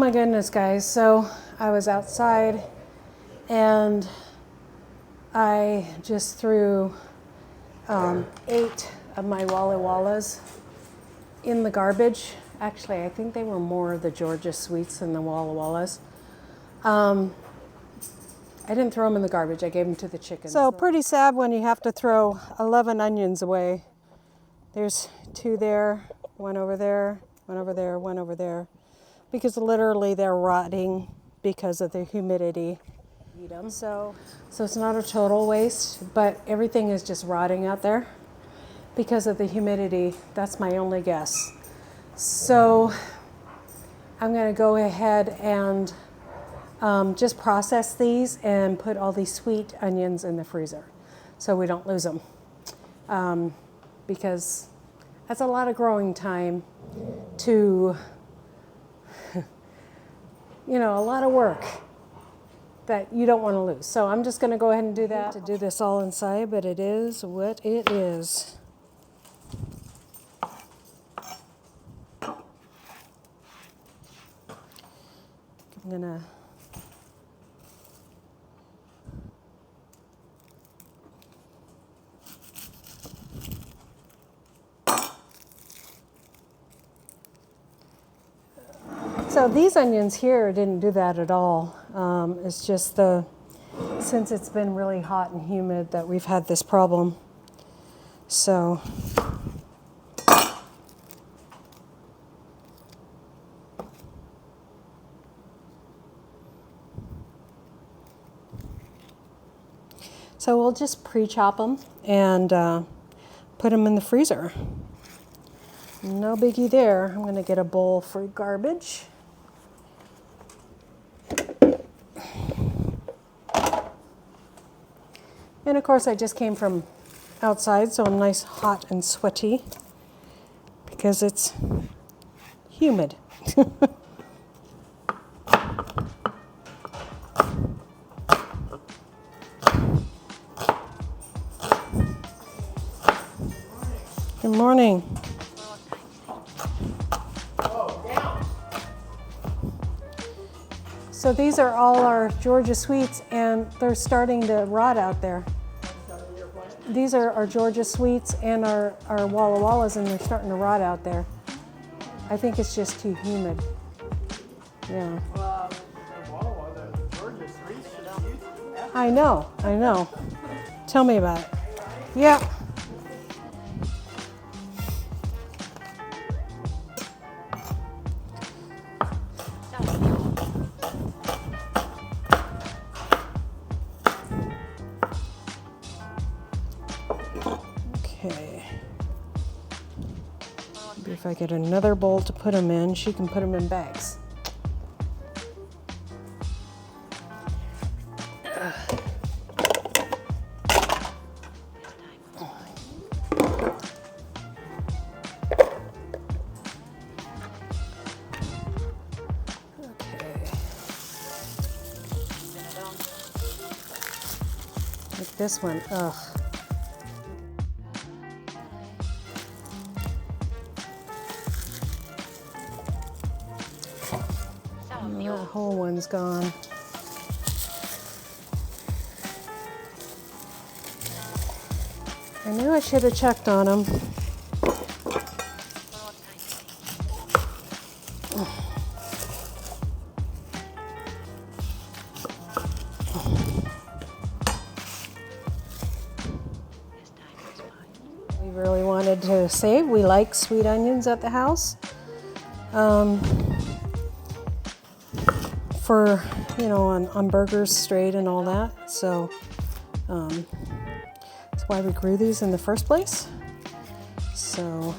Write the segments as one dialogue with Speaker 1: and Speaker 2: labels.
Speaker 1: my goodness, guys. So I was outside and I just threw 8 of my Walla Wallas in the garbage. Actually, I think they were more of the Georgia Sweets than the Walla Wallas. I didn't throw them in the garbage. I gave them to the chickens. So pretty sad when you have to throw 11 onions away. There's 2 there, 1 over there, 1 over there, 1 over there. Because literally they're rotting because of the humidity. Eat them. So it's not a total waste, but everything is just rotting out there because of the humidity. That's my only guess. So I'm going to go ahead and just process these and put all these sweet onions in the freezer so we don't lose them. Because that's a lot of growing time to, a lot of work that you don't want to lose. So I'm just going to go ahead and do that. To do this all inside, but it is what it is. I'm going to So these onions here didn't do that at all. It's just since it's been really hot and humid that we've had this problem. So we'll just pre-chop them and put them in the freezer. No biggie there. I'm going to get a bowl for garbage. And of course I just came from outside, so I'm nice, hot and sweaty because it's humid. Good morning. So these are all our Georgia Sweets and they're starting to rot out there. These are our Georgia Sweets and our Walla Wallas and they're starting to rot out there. I think it's just too humid. Yeah.
Speaker 2: Well, the Georgia Sweets should have used that.
Speaker 1: I know. Tell me about it. Yeah. Okay. Maybe if I get another bowl to put them in, she can put them in bags. Like this one, ugh. That whole one's gone. I knew I should have checked on them. We really wanted to save. We like sweet onions at the house. For, on burgers straight and all that. So that's why we grew these in the first place. So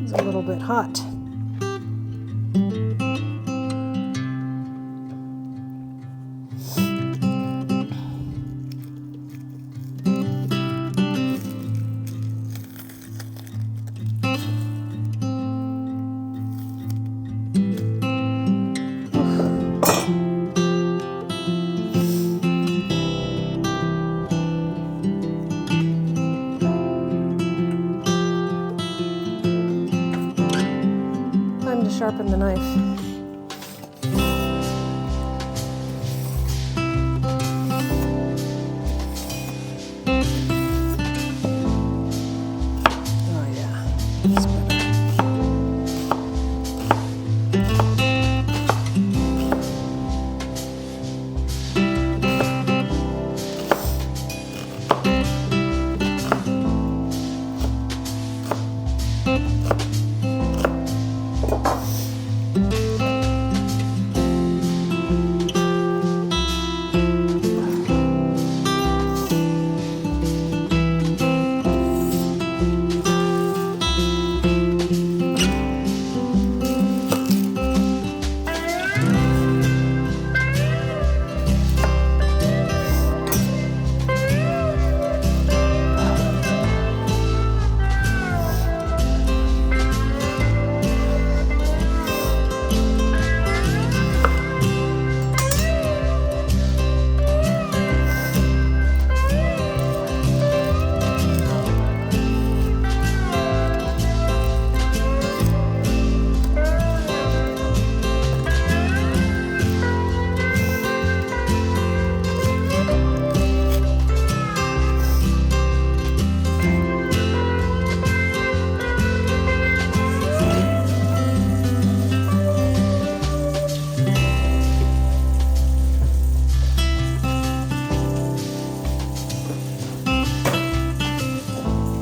Speaker 1: it's a little bit hot. the knife. Oh yeah. That's better.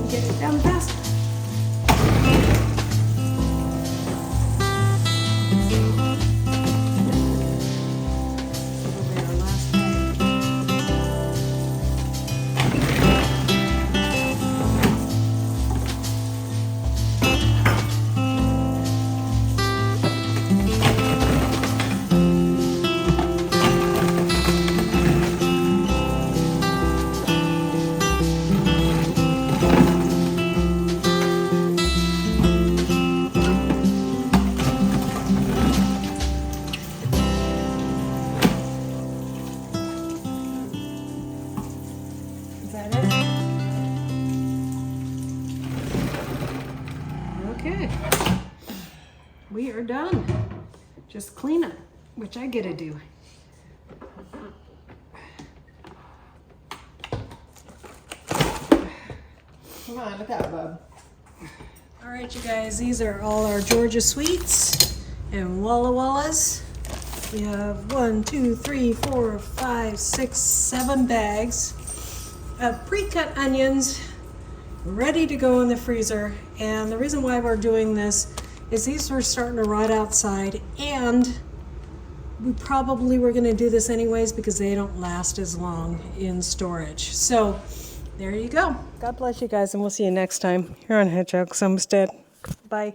Speaker 1: Get it down fast. Is that it? Okay. We are done. Just clean up, which I get to do.
Speaker 2: Come on, look out, bub.
Speaker 1: All right, you guys, these are all our Georgia sweets and Walla Wallas. We have 1, 2, 3, 4, 5, 6, 7 bags of pre-cut onions ready to go in the freezer. And the reason why we're doing this is these were starting to rot outside, and we probably were going to do this anyways because they don't last as long in storage. So there you go. God bless you guys, and we'll see you next time here on Hedgehog Homestead. Bye.